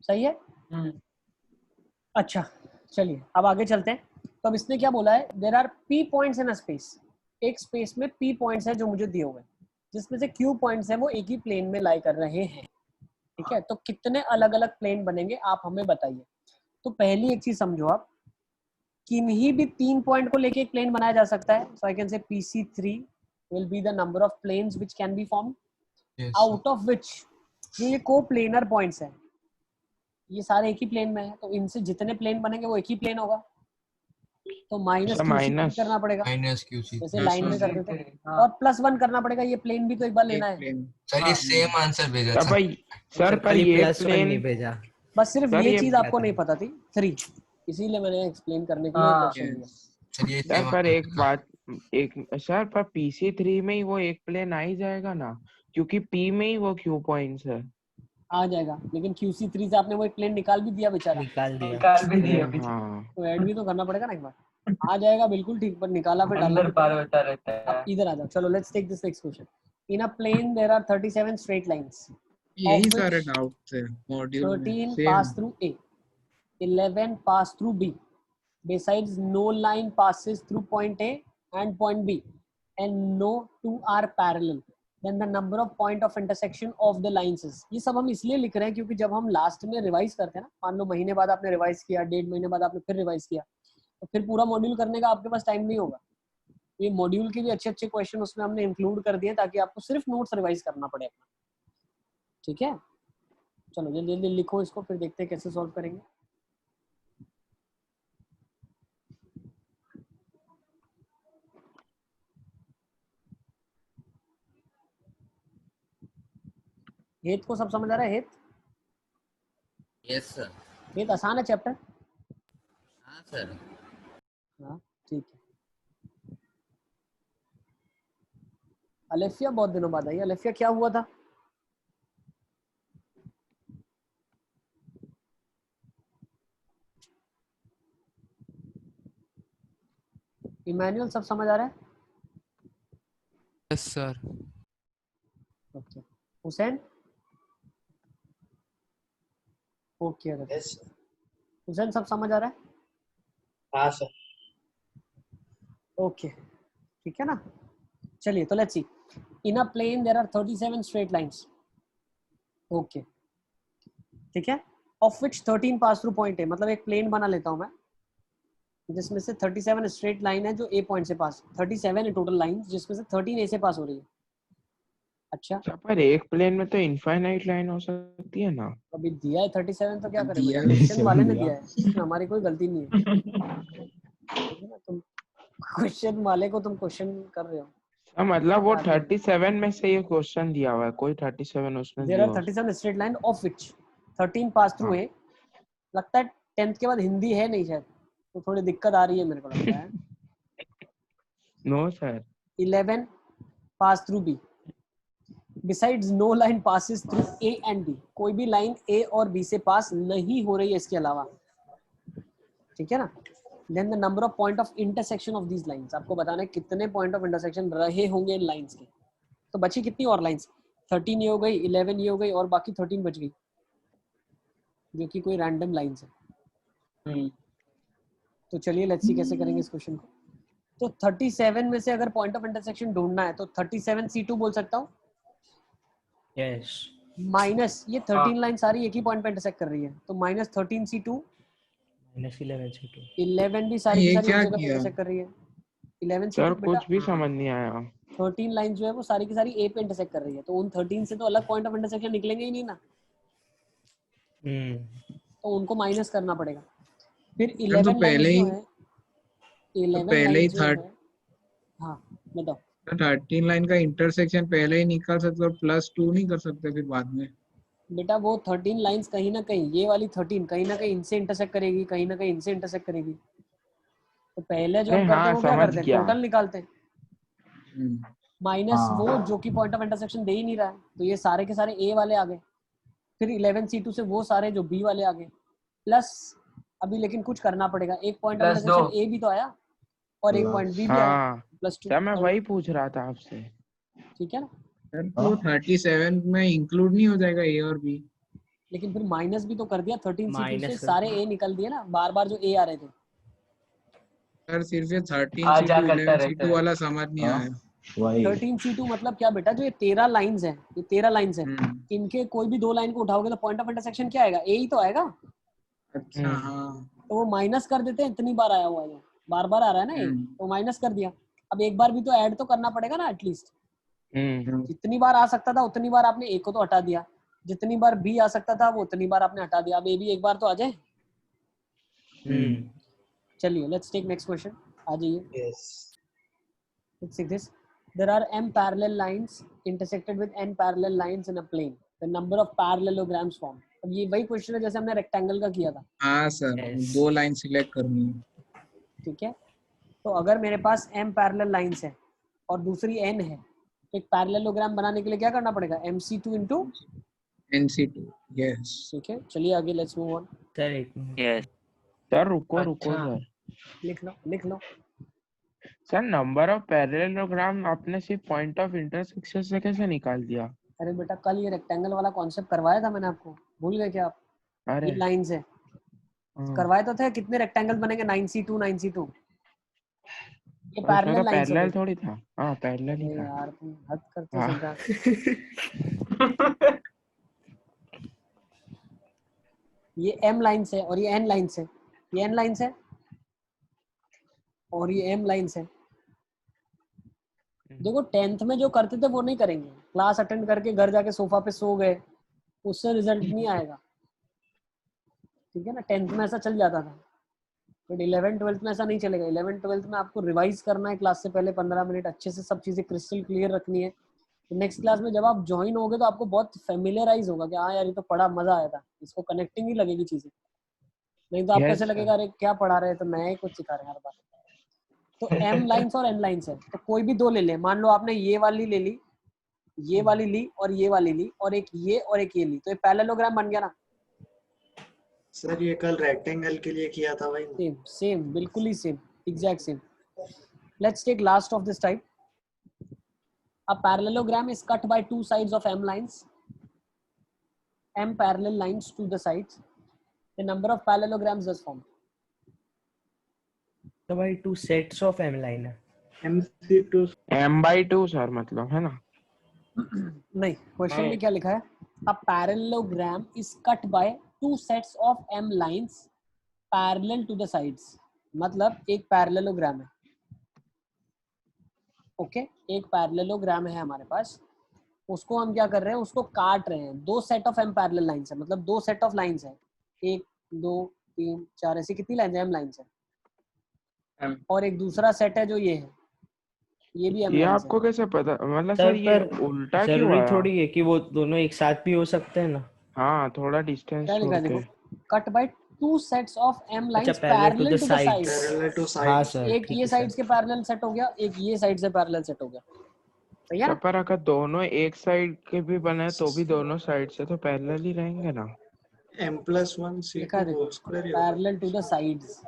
सही है। अच्छा चलिए अब आगे चलते हैं। तो अब इसने क्या बोला है, there are p points in a space, एक स्पेस में p पॉइंट्स है जो मुझे दिए हुए हैं, जिसमें से q पॉइंट्स है वो एक ही प्लेन में लाई कर रहे हैं, ठीक है। तो कितने अलग अलग प्लेन बनेंगे आप हमें बताइए। तो पहली एक चीज समझो आप, किन्हीं भी 3 पॉइंट को लेके एक प्लेन बनाया जा सकता है। सो I can say PC3 will be the number of planes which can be formed, yes out of which ये co-planar points है, ये सारे एक ही प्लेन में है, तो इनसे जितने प्लेन बनेंगे वो एक ही प्लेन होगा, तो माइनस अच्छा, QC माइनस करना पड़ेगा, माइनस QC जैसे yes लाइन में sir कर देते हैं, हाँ और +1 करना पड़ेगा, ये प्लेन भी तो एक बार लेना एक है। प्लेन सर ये हाँ। सेम आंसर भेजा सर था भाई सर सर पर खाली ये +1 नहीं प्लेन भेजा। बस सिर्फ सर ये ये चीज क्या आपको था? नहीं पता थी 3, इसीलिए मैंने एक्सप्लेन करने के लिए हाँ। क्वेश्चन लिया। सर ये सर सेम पर आंसर एक था बात, एक सर पर PC3 में ही वो एक प्लेन आ ही जाएगा ना, क्योंकि P में ही वो Q पॉइंट्स है। आ जाएगा, लेकिन QC3 से आपने वो एक प्लेन निकाल भी दिया बेचारा, निकाल दिया। निकाल भी अरे दिया अभी, हाँ तो ऐड भी तो करना पड़ेगा ना एक बार। आ जाएगा बिल्कुल ठीक, पर निकाला फिर डालना अंदर भी पार पड़ेगा। होता रहता अब है। इधर आ जाओ, चलो let's take this next question. In a plane there are 37 straight lines, यही of सारे which डाउट थे मॉड्यूल में 13 same. pass through A, 11 pass through B. Besides, no line passes through point A and point B, and no two are parallel. Then the number of point of intersection of the lines is. ये सब हम इसलिए लिख रहे हैं क्योंकि जब हम लास्ट में रिवाइज करते हैं ना, मान लो महीने बाद आपने रिवाइज किया, 1.5 महीने बाद आपने फिर रिवाइज किया, तो फिर पूरा मॉड्यूल करने का आपके पास टाइम नहीं होगा। ये मॉड्यूल के भी अच्छे अच्छे क्वेश्चन उसमें हमने इंक्लूड कर दिए ताकि आपको सिर्फ नोट्स रिवाइज करना पड़े अपना, ठीक है। चलो जल्दी जल्दी लिखो इसको, फिर देखते हैं कैसे सॉल्व करेंगे। हेत को सब समझ आ रहा है? हेत यस सर। हेत आसान है चैप्टर। हाँ सर। हाँ ठीक है। अलेफिया बहुत दिनों बाद आई। अलेफिया क्या हुआ था? इमैनुअल सब समझ आ रहा है? Yes sir okay. Hussain? Okay Hussain सब समझ आ रहा है? हाँ सर। ओके ठीक है ना। चलिए तो let's see. In a plane there are 37 straight lines, okay ठीक है, of which 13 pass through point है। मतलब एक प्लेन बना लेता हूं मैं जिसमें से 37 स्ट्रेट लाइन है जो ए पॉइंट से पास, 37 है टोटल लाइन जिसमें से 13 ए से पास हो रही है। अच्छा अच्छा, पर एक प्लेन में तो इनफाइनाइट लाइन हो सकती है ना। अभी दिया है 37 तो क्या करें दिया बेटा, है, क्वेश्चन वाले ने दिया। दिया है, इसमें हमारी कोई गलती नहीं है, ठीक है ना। तुम क्वेश्चन वाले को तुम क्वेश्चन कर रहे हो। हाँ, मतलब वो क्या करना? 37 में से ये क्वेश्चन दिया हुआ है, कोई 37 उसमें देयर दिया आर हुआ 37 straight line of which 13 pass through हाँ। है। लगता है 10th के बाद हिंदी है नहीं शायद, तो थोड़ी दिक्कत आ रही है मेरे को लगता है। No sir. 11 pass through B, besides no line passes through A and B. कोई भी लाइन ए और बी से पास नहीं हो रही है इसके अलावा, ठीक है ना। Then the number of point of intersection of these lines. आपको बताना है कितने पॉइंट ऑफ इंटरसेक्शन रहे होंगे इन लाइंस के। तो बची कितनी और लाइंस? 13 ये हो गई, 11 ये हो गई, और बाकी 13 बच गई जो कि कोई रैंडम लाइंस है। तो चलिए लेट्स सी कैसे करेंगे इस क्वेश्चन को। तो 37 में से अगर पॉइंट ऑफ इंटरसेक्शन ढूंढना है तो 37 C2 बोल सकता हूँ, यस। माइनस ये 13 लाइन सारी एक ही पॉइंट पे इंटरसेक्ट कर रही है, तो माइनस 13 C2, -11 C2। 11 भी सारी की ये सारी क्या एक जगह पे किया? इंटरसेक्ट कर रही है। 11 सर C2 बेटा, कुछ भी समझ नहीं आया। 13 लाइन जो है वो सारी की सारी ए पे इंटरसेक्ट कर रही है, तो उन 13 से तो अलग पॉइंट ऑफ इंटरसेक्शन निकलेंगे ही नहीं ना, तो उनको माइनस करना पड़ेगा। फिर सर तो 11 लाइन पहले जो ही है, 11 पहले ही लाइन जो है, हाँ बताओ। 13 लाइन का इंटरसेक्शन पहले ही निकाल सकते और +2 नहीं कर सकते फिर बाद में? बेटा वो 13 लाइंस कहीं ना कहीं, ये वाली 13 कहीं ना कहीं इनसे इंटरसेक्ट करेगी, कहीं ना कहीं इनसे इंटरसेक्ट करेगी। तो पहले जो अरे हम करते हैं हाँ, वो क्या समझ करते हैं, गया। टोटल निकालते हैं, माइनस हाँ। वो जो कि पॉइंट ऑफ इंटरसेक्शन दे ही नहीं रहा है, तो ये सारे के सारे ए वाले आ गए। फिर 11 C2 से वो सारे जो बी वाले आ गए, प्लस अभी लेकिन कुछ करना पड़ेगा, एक पॉइंट ऑफ प्लस इंटरसेक्शन दो। ए भी तो आया और एक पॉइंट बी भी आया, हाँ +2। सर, मैं वही पूछ रहा था आपसे। ठीक है ना। सर तो 37 में इंक्लूड नहीं हो जाएगा ए और बी? लेकिन फिर माइनस भी तो कर दिया, 13 C2 से माइनस कर सारे दिया। ए निकल दिए ना, बार बार जो ए आ रहे थे। सर सिर्फ ये आ 13C2 जा करता 11C2 रहता है। वाला समझ नहीं हाँ, आया। वही 13C2 मतलब क्या बेटा, जो ये 13 लाइंस हैं, ये 13 लाइंस हैं, हम्म, इनके कोई भी 2 लाइन को उठाओगे तो पॉइंट ऑफ इंटरसेक्शन क्या आएगा, ए ही तो आएगा। अच्छा हाँ। तो वो माइनस कर देते हैं, इतनी बार आया हुआ है, बार बार आ रहा है ना, एक तो माइनस कर दिया। अब एक बार भी तो ऐड तो करना पड़ेगा ना एटलीस्ट। जितनी बार आ सकता था उतनी बार आपने ए को तो हटा दिया, जितनी बार बी आ सकता था वो उतनी बार आपने हटा दिया। अब ए भी एक बार तो आ जाए। चलिए लेट्स टेक नेक्स्ट क्वेश्चन, आ जाइए। Yes Let's see this. There are m parallel lines intersected with n parallel lines in a plane. The number of parallelograms formed. अब ये वही क्वेश्चन है जैसे हमने रेक्टेंगल का किया था। हाँ सर, Yes. 2 लाइन सिलेक्ट करनी है। ठीक है, तो अगर मेरे पास m पैरेलल लाइंस है और दूसरी n है, तो एक पैरेललोग्राम बनाने के लिए क्या करना पड़ेगा, mc2 into NC2 यस। ठीक है, चलिए आगे लेट्स मूव ऑन। सर एक मिनट। यस सर रुको अच्छा। सर। लिख लो। सर नंबर ऑफ पैरेललोग्राम आपने सिर्फ पॉइंट ऑफ इंटरसेक्शन से कैसे निकाल दिया? अरे बेटा कल ये रेक्टेंगल वाला कॉन्सेप्ट करवाया था मैंने आपको, भूल गए क्या आप? अरे ये लाइंस है, करवाए तो थे। कितने रेक्टेंगल बनेंगे, 9c2 9c2। ये उसमें पैरेलल तो लाइंस है पैरेलल बेटा। थोड़ी था। हाँ पैरेलल ही अरे था। यार तुम हद करते हो हाँ। सिद्धार्थ। ये m लाइंस है और ये n लाइंस है, ये n लाइंस है और ये m लाइंस है। देखो 10th में जो करते थे वो नहीं करेंगे, क्लास अटेंड करके घर जाके सोफा पे सो गए, उससे रिजल्ट नहीं आएगा। ठीक है ना, 10th में ऐसा चल जाता था, बट 11th 12th में ऐसा नहीं चलेगा। 11th 12th में आपको रिवाइज करना है क्लास से पहले 15 मिनट, अच्छे से सब चीजें क्रिस्टल क्लियर रखनी है। तो नेक्स्ट क्लास में जब आप ज्वाइन होगे तो आपको बहुत फेमिलियराइज होगा कि हाँ यार ये तो पढ़ा, मजा आया था, इसको कनेक्टिंग ही लगेगी चीजें। नहीं तो आपको ऐसे लगेगा अरे क्या पढ़ा रहे हैं, तो नया ही कुछ सिखा रहे हैं हर बार। तो m लाइंस और n लाइंस है, तो कोई भी 2 ले ले। मान लो आपने ये वाली ले ली, ये वाली ली और ये वाली ली, और एक ये और एक ये ली, तो ये पैरेललोग्राम बन गया ना। सर ये कल रेक्टेंगल के लिए किया था भाई। सेम बिल्कुल ही same, exact same. Let's take last of this type. A parallelogram is cut by 2 sides of m lines, m parallel lines to the sides. The number of parallelograms thus formed. तो भाई 2 सेट्स ऑफ m लाइन है। MC2 m/2 सर मतलब है ना? नहीं, क्वेश्चन में क्या लिखा है, a parallelogram is cut by 2 sets of m lines parallel to the sides. मतलब एक पैरेललोग्राम है, ओके एक पैरेललोग्राम है हमारे पास, उसको हम क्या कर रहे हैं, उसको काट रहे हैं। 2 set of m parallel lines है, मतलब 2 सेट ऑफ लाइंस है, 1 2 3 4 ऐसी कितनी लाइंस है, m लाइंस है। और एक दूसरा सेट है जो ये है, ये भी m ये लाइंस आपको है। कैसे पता? मतलब सर सर ये पर उल्टा क्यों जरूरी आया? थोड़ी है कि वो दोनों एक साथ भी हो सकते हैं ना। हाँ थोड़ा डिस्टेंस क्या लिखा छोड़ है के। देखो, cut by 2 sets of m अच्छा lines parallel to parallel the to the sides. Sides. Parallel to हाँ साइड। सर एक ठीक ये है साइड्स सर। के पैरेलल सेट हो गया, एक ये साइड से पैरेलल सेट हो गया, सही है सर ना। पर अगर दोनों एक साइड के भी बने तो भी दोनों साइड से तो पैरेलल ही रहेंगे ना? m+1 लिखा है C2 देखो, होल स्क्वायर ही होगा। Parallel to the sides.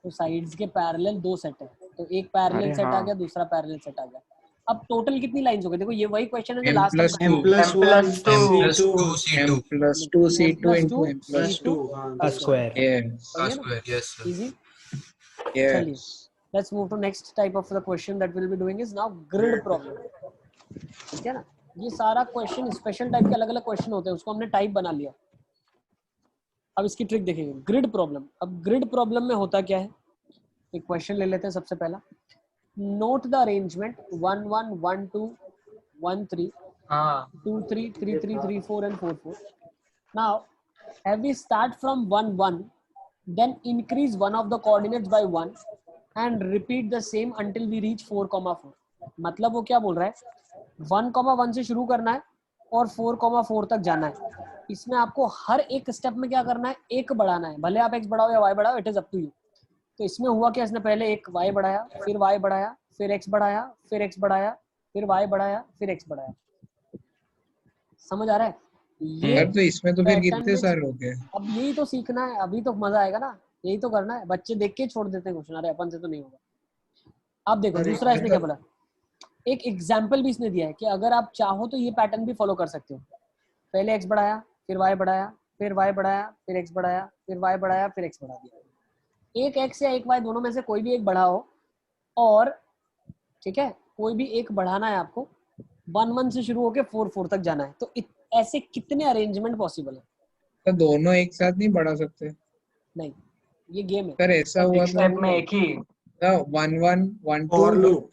तो साइड्स के पैरेलल 2 सेट है, तो एक पैरेलल अरे सेट आ हाँ। गया, दूसरा पैरेलल सेट आ गया। अब टोटल कितनी लाइंस हो गई, देखो ये वही क्वेश्चन है जो m लास्ट टाइम plus करना 2 था। m+1 M+2 C2 whole C2 m plus 2 m C2 plus into 2 m plus C2 2 हाँ का 2 स्क्वायर। yes सही है ना, square yes sir इजी। चलिए yes let's move to next type of the question that will be doing is now grid problem. ठीक है ना, ये सारा क्वेश्चन स्पेशल टाइप के अलग अलग क्वेश्चन होते हैं, उसको हमने टाइप बना लिया। अब इसकी ट्रिक देखेंगे, ग्रिड प्रॉब्लम। अब ग्रिड प्रॉब्लम में होता क्या है, एक क्वेश्चन ले लेते हैं सबसे पहला। नोट द अरेंजमेंट 1 1 1 2 1 3 हाँ 2 3 3 3 3 4 and 4 4. Now have we start from 1 1, then increase one of the coordinates by 1 and repeat the same until we reach 4, 4. मतलब वो क्या बोल रहा है, 1, 1 से शुरू करना है और 4, 4 तक जाना है। इसमें आपको हर एक स्टेप में क्या करना है, एक बढ़ाना है, भले आप x बढ़ाओ या y बढ़ाओ, it is up to you. तो इसमें हुआ क्या, इसने पहले एक y बढ़ाया, फिर y बढ़ाया, फिर x बढ़ाया, फिर x बढ़ाया, फिर y बढ़ाया, फिर x बढ़ाया। समझ आ रहा है ये सर? तो इसमें तो फिर पैटर्न कितने में। साल हो गए? अब यही तो सीखना है, अभी तो मजा आएगा ना, यही तो करना है। बच्चे देख के छोड़ देते हैं क्वेश्चन, अरे अपन से तो नहीं होगा। अब देखो दूसरा इसने क्या बोला, एक एग्जाम्पल भी इसने दिया है कि अगर आप चाहो तो ये पैटर्न भी फॉलो कर सकते हो। पहले x बढ़ाया, फिर y बढ़ाया, फिर y बढ़ाया, फिर x बढ़ाया, फिर y बढ़ाया, फिर x बढ़ा दिया। एक x या एक y दोनों में से कोई भी एक बढ़ाओ, और ठीक है कोई भी एक बढ़ाना है आपको, 1-1 से शुरू होके 4-4 तक जाना है। तो ऐसे कितने अरेंजमेंट पॉसिबल है? तो दोनों एक साथ नहीं बढ़ा सकते नहीं, ये गेम है। सर। ऐसा हुआ एक स्टेप में एक ही 1-1 For 1-2 loop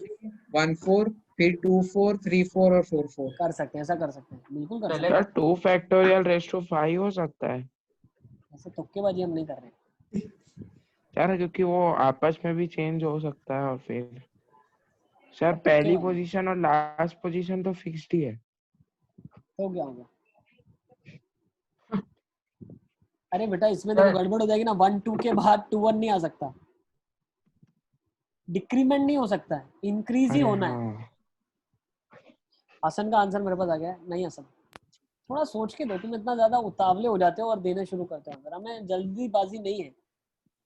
1-4 फिर 2-4 3-4 और 4-4। कर सकते हैं, ऐसा कर सकते हैं, बिल्कुल कर सकते चलेगा। सर 2 फैक्टोरियल रेज़ टू 5 हो सकता है हैं। ऐसे तुक्केबाजी हम नहीं कर रहे हैं। सर, क्योंकि वो आपस में भी चेंज हो सकता है। और फिर सर पहली तुक्केबाजी पोजीशन और लास्ट पोजीशन तो फिक्स्ड ही है। हो गया होगा। अरे बेटा इसमें देखो गड़बड़ हो जाएगी ना, 1-2 के बाद 2-1 नहीं आ सकता, डिक्रीमेंट नहीं हो सकता है, इंक्रीज ही अरे होना है। हाँ हसन का आंसर मेरे पास आ गया है। नहीं हसन, थोड़ा सोच के दो, तुम इतना ज्यादा उतावले हो जाते हो और देने शुरू करते हो। हमें जल्दीबाजी नहीं है,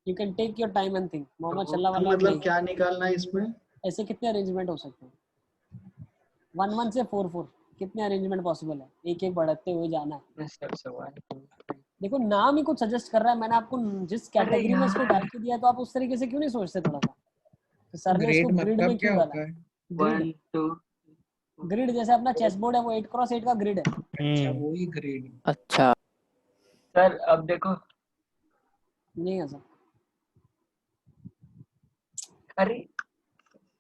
you can take your time and think. Mohammed तो शल्ला वाला मतलब नहीं। क्या निकालना है इसमें? ऐसे कितने अरेंजमेंट हो सकते हैं? 1-1 से 4-4 कितने अरेंजमेंट पॉसिबल है? एक एक बढ़ते हुए जाना है। देखो नाम ही कुछ सजेस्ट कर रहा है, मैंने आपको जिस कैटेगरी में इसको डाल के दिया, तो आप उस तरीके से क्यों नहीं सोचते थोड़ा सा? तो सर ने इसको ग्रेड ग्रिड मतलब में क्या क्यों डाला? होता है? ग्रिड, 1 2 ग्रिड जैसे अपना चेस बोर्ड है, वो 8x8 का ग्रिड है। अच्छा वही ग्रेड। अच्छा सर अब देखो, नहीं है सर, अरे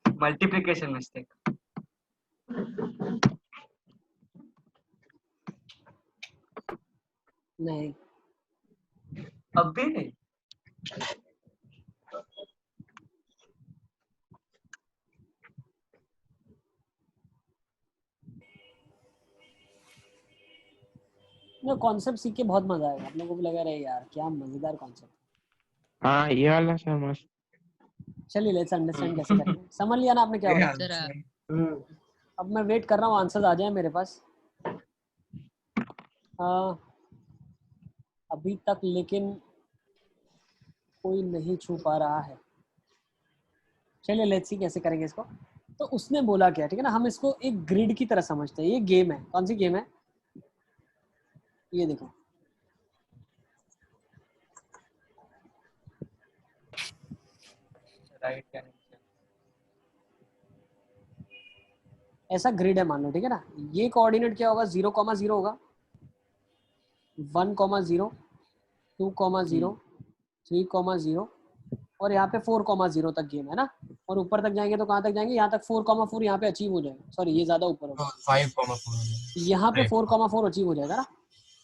मल्टीप्लिकेशन मिस्टेक। नहीं अब भी नहीं। ना, कॉन्सेप्ट सीख के बहुत मजा आएगा। आप लोगों को भी लगा रहे यार क्या मजेदार कॉन्सेप्ट। हाँ, ये वाला सर मस्त। चलिए लेट्स अंडरस्टैंड कैसे करेंगे। समझ लिया ना आपने क्या ये होगा? आंसर अब मैं वेट कर रहा हूँ आंसर आ जाए मेरे पास। अभी तक लेकिन कोई नहीं छू पा रहा है। चलिए लेट्स सी कैसे करेंगे इसको। तो उसने बोला क्या, ठीक है ना, हम इसको एक ग्रिड की तरह समझते हैं। ये गेम है, कौन सी गेम है? ये देखो, राइट हैंड ऐसा ग्रिड है मान लो, ठीक है ना। ये कोऑर्डिनेट क्या होगा? 0,0 होगा, 1,0, 2,0, 3,0 और यहाँ पे 4,0 तक गेम है ना। और ऊपर तक जाएंगे तो कहाँ तक जाएंगे? यहाँ तक 4,4 यहाँ पे अचीव हो जाएगा। सॉरी ये ज्यादा ऊपर होगा, 5,4 यहाँ पे 4,4 अचीव हो जाएगा ना।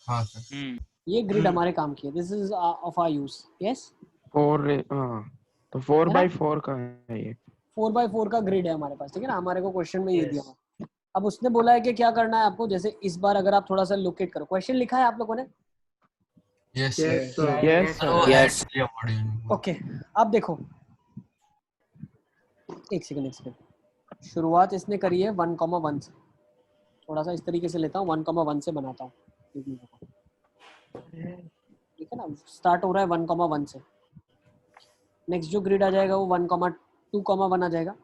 हाँ सर। ये ग्रिड हमारे काम की है। This is of our use. Yes 4 हाँ, तो 4x4 का है ये। 4x4 का ग्रिड है हमारे पास, ठीक है ना। हमारे को क्वेश्चन में ये दिया हुआ। अब उसने बोला है कि क्या करना है आपको। जैसे इस बार अगर आप थोड़ा सा लोकेट करो, क्वेश्चन लिखा है आप लोगों ने? Yes yes sir. Sir. Yes sir वो सर। ऐड किया मॉड्यूल में। ओके अब देखो, एक सेकंड। शुरुआत इसने करी है 1,1 से। थोड़ा सा इस तरीके से लेता हूँ, 1,1 से बनाता हूँ, ठीक है ना। स्टार्ट हो रहा है 1,1 से। नेक्स्ट जो ग्रिड आ जाएगा वो 1,2,1 आ जाएगा।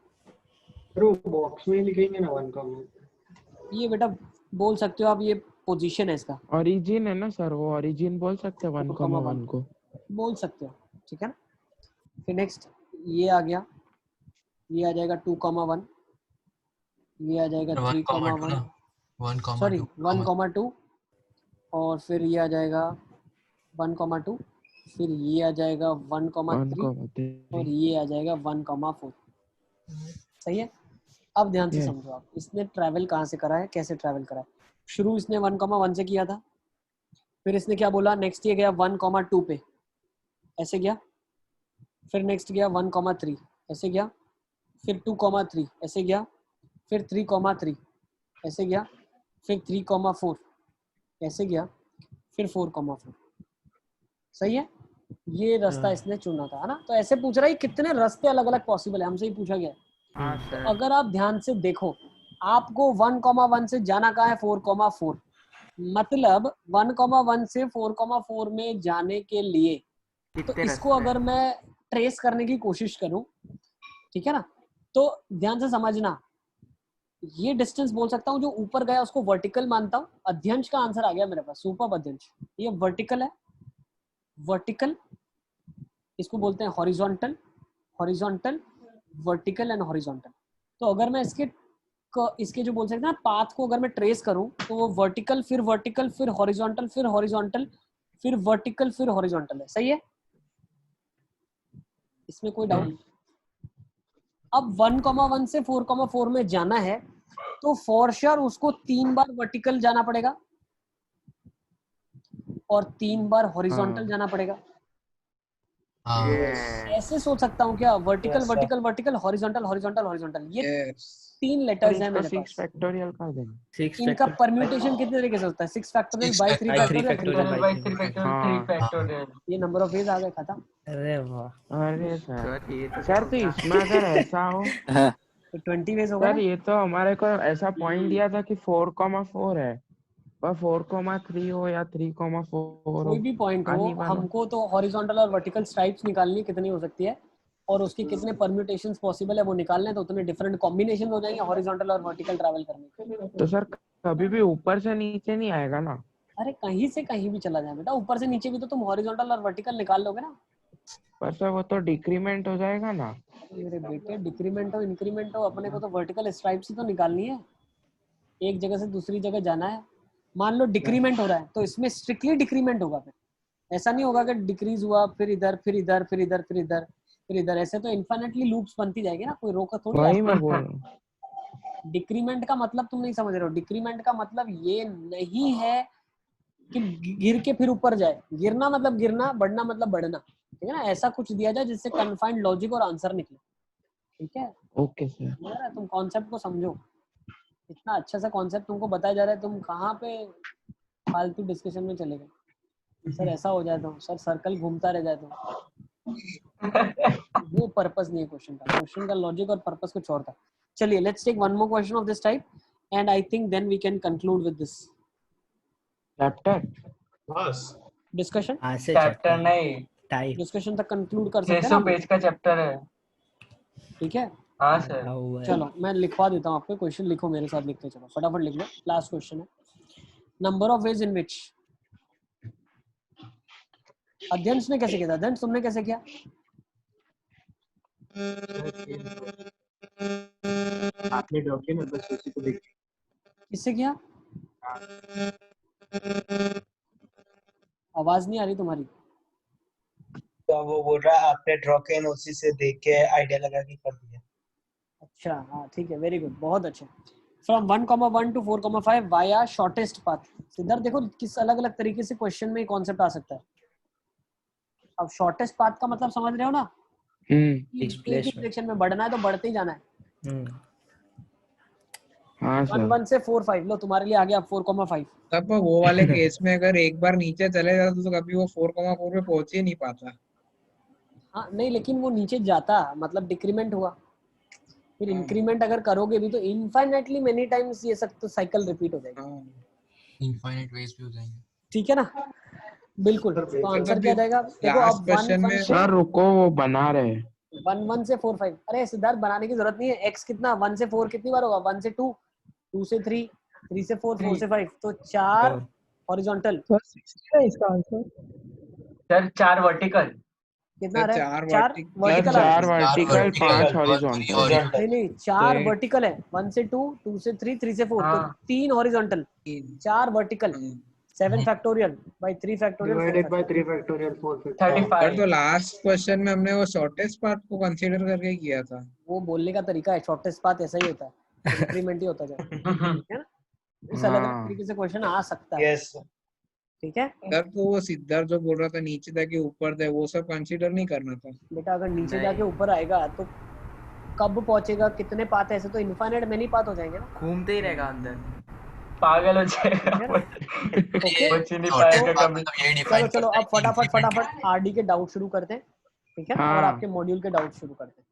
वो बॉक्स में ही लिखेंगे ना 1, ये बेटा बोल सकते हो आप, ये पोजीशन है इसका, ओरिजिन है ना सर, वो ओरिजिन बोल सकते हैं 1,1 को। बोल सकते हो, ठीक है ना। फिर नेक्स्ट ये आ गया, ये आ जाएगा 2,1, ये आ जाएगा 3,1, 1,2 सॉरी 1,2, और फिर ये आ जाएगा 1,2, फिर ये आ जाएगा 1,3 और ये आ जाएगा 1,4। सही है। अब ध्यान से समझो आप, इसने ट्रैवल कहाँ से करा है, कैसे ट्रैवल करा है। शुरू इसने 1,1 से किया था, फिर इसने क्या बोला, नेक्स्ट ये गया 1,2 पे, ऐसे गया, फिर नेक्स्ट गया 1,3 ऐसे गया, फिर 2,3 ऐसे गया, फिर 3,3 ऐसे गया, फिर 3,4 ऐसे गया, फिर 4,4। सही है। ये रास्ता इसने चुना था, है ना। तो ऐसे पूछ रहा है कितने रास्ते अलग अलग पॉसिबल है, हमसे ही पूछा गया है। हाँ तो सर। अगर आप ध्यान से देखो, आपको 1,1 से जाना कहाँ है? 4,4। मतलब 1,1 से 4,4 में जाने के लिए, तो कितने इसको रास्ते अगर हैं? मैं ट्रेस करने की कोशिश करूं, ठीक है ना, तो ध्यान से समझना, ये डिस्टेंस बोल सकता हूँ। जो ऊपर गया उसको वर्टिकल मानता हूँ। अध्यंश का आंसर आ गया मेरे पास, सुपर अध्यंश। ये वर्टिकल है, वर्टिकल इसको बोलते हैं horizontal, horizontal, vertical and horizontal. तो अगर मैं इसके जो बोल सकते हैं ना पाथ को अगर मैं ट्रेस करूं तो वो वर्टिकल फिर हॉरिजॉन्टल फिर हॉरिजॉन्टल फिर वर्टिकल फिर हॉरिजॉन्टल है। सही है, इसमें कोई डाउट? अब 1,1 से 4,4 में जाना है तो फॉर श्योर उसको 3 बार वर्टिकल जाना पड़ेगा और 3 बार हॉरिजॉन्टल जाना पड़ेगा। हाँ ऐसे सोच सकता हूँ क्या? Vertical Yes, sir. Vertical vertical horizontal horizontal horizontal, ये Yes. 3 सर लेटर्स हैं इसको मेरे 6 पास। फैक्टोरियल कर देना। 6 इनका परम्यूटेशन कितने तरीके से होता है? 6 factorial 6 by 3 by 3 factorial, 3 factorial factorial. by by 3 factorial, 3 हाँ factorial. ये नंबर ऑफ वेज आ गए खत्म। अरे वाह अरे सर सर ये तो सर तो इसमें अगर ऐसा हो तो 20 वेज होगा सर ना। ये तो हमारे को ऐसा पॉइंट दिया था कि 4,4 है पर 4,3 हो या 3,4 कोई हो भी पॉइंट हो, uneven हो। हमको तो हॉरिजॉन्टल और वर्टिकल स्ट्राइप्स निकालनी कितनी हो सकती है और उसके कितने परम्यूटेशंस पॉसिबल है वो निकालने, तो उतने डिफरेंट कॉम्बिनेशन हो जाएंगे हॉरिजॉन्टल और वर्टिकल ट्रैवल करने के। तो सर कभी भी ऊपर से नीचे नहीं आएगा ना? अरे कहीं से कहीं भी चला जाए बेटा, ऊपर से नीचे भी तो तुम हॉरिजॉन्टल और वर्टिकल निकाल लोगे ना। पर सर वो तो डिक्रीमेंट हो जाएगा ना। मेरे बेटे डिक्रीमेंट हो इंक्रीमेंट हो, अपने को तो वर्टिकल स्ट्राइप्स ही तो निकालनी है। एक जगह से दूसरी जगह जाना है। मान लो डिक्रीमेंट हो रहा है तो इसमें स्ट्रिक्टली डिक्रीमेंट होगा, फिर ऐसा नहीं होगा कि डिक्रीज हुआ फिर इधर फिर इधर फिर इधर फिर इधर फिर इधर, ऐसे तो इन्फिनिटली लूप्स बनती जाएगी ना, कोई रोका थोड़ी। वही मैं बोल रहा हूँ। डिक्रीमेंट का मतलब तुम नहीं समझ रहे हो। डिक्रीमेंट का मतलब ये नहीं है कि गिर के फिर ऊपर जाए। गिरना मतलब गिरना, बढ़ना मतलब बढ़ना, ठीक है ना। ऐसा कुछ दिया जाए जिससे कन्फाइंड लॉजिक और आंसर निकले, ठीक है। Okay sir. यार तुम कॉन्सेप्ट को समझो, इतना अच्छा सा कॉन्सेप्ट तुमको बताया जा रहा है, तुम कहाँ पे फालतू डिस्कशन में चले गए। सर ऐसा हो जाए तो सर सर्कल घूमता रह जाए तो वो पर्पस नहीं है क्वेश्चन का। क्वेश्चन का लॉजिक और पर्पस कुछ और था। चलिए let's take one more question of this type and I think then we can conclude with this chapter discussion. आज से चैप्टर नहीं, टाइप डिस्कशन तक कंक्लूड कर सकते हैं ना 600 हम लोग? पेज का चैप्टर है। ठीक है हाँ सर। चलो मैं लिखवा देता हूँ आपको क्वेश्चन, लिखो मेरे साथ, लिखते चलो फटाफट लिख लो। लास्ट क्वेश्चन है, नंबर ऑफ वेज इन विच। अध्यंश ने कैसे किया था? अध्यंश तुमने कैसे किया? आपने ड्रॉप किया ना, बस उसी को देख किससे किया? आवाज नहीं आ रही तुम्हारी। तो वो बोल रहा है आपने ड्रॉ किया ना, उसी से देख के आइडिया लगा के कर दिया। अच्छा हाँ ठीक है, वेरी गुड, बहुत अच्छे। From 1,1 to 4,5 via shortest path. Siddharth देखो किस अलग अलग तरीके से क्वेश्चन में कॉन्सेप्ट आ सकता है। अब शॉर्टेस्ट पाथ का मतलब समझ रहे हो ना, एक ही डायरेक्शन में बढ़ना है तो बढ़ते ही जाना है। हाँ सर। 1,1 से 4,5 लो तुम्हारे लिए आ गया 4,5। तब वो वाले केस में अगर एक बार नीचे चले जाता तो कभी वो 4,4 पे पहुंच ही नहीं पाता। हाँ नहीं, लेकिन वो नीचे जाता मतलब डिक्रीमेंट हुआ, फिर इंक्रीमेंट अगर करोगे भी तो इनफाइनाइटली मेनी टाइम्स ये सब तो साइकिल रिपीट हो जाएगी। इनफाइनाइट वेज भी हो जाएंगे। ठीक है ना, बिल्कुल। तो आंसर क्या जाएगा? देखो लास्ट अब क्वेश्चन में सर रुको वो बना रहे हैं। 1,1 से 4,5। अरे सिद्धार्थ बनाने की जरूरत नहीं है। x कितना 1 से 4 कितनी बार होगा? 1 से 2, 2 से 3, 3 से 4, 4 से 5, तो 4 हॉरिजॉन्टल। इसका आंसर सर 4 वर्टिकल। कितना आ रहा है? 4 सर वर्टिकल। 4 vertical 5 horizontal. नहीं 4 वर्टिकल है। 1 से 2, 2 से 3, 3 से 4, तो 3 horizontal, 4 vertical, 7 factorial by 3 factorial divided by 3 factorial 4 पर तो लास्ट क्वेश्चन में हमने वो शॉर्टेस्ट पार्ट को कंसीडर करके किया था। वो बोलने का तरीका है, शॉर्टेस्ट पाथ ऐसा ही होता है, इंक्रीमेंट ही होता है ना। इस अलग अलग तरीके से क्वेश्चन आ सकता है। यस ठीक है सर तो वो सिद्धार्थ जो बोल रहा था नीचे जाके ऊपर थे, वो सब कंसीडर नहीं करना था बेटा। अगर नीचे जाके ऊपर आएगा तो कब पहुंचेगा, कितने पाथ ऐसे तो इनफाइनाइट मेनी पाथ हो जाएंगे ना, घूमते ही रहेगा अंदर, पागल हो जाएगा। पहुंच ही नहीं पाएगा कभी। चलो चलो अब फटाफट आरडी के डाउट शुरू करते हैं, ठीक है। और आपके मॉड्यूल के डाउट शुरू करते हैं।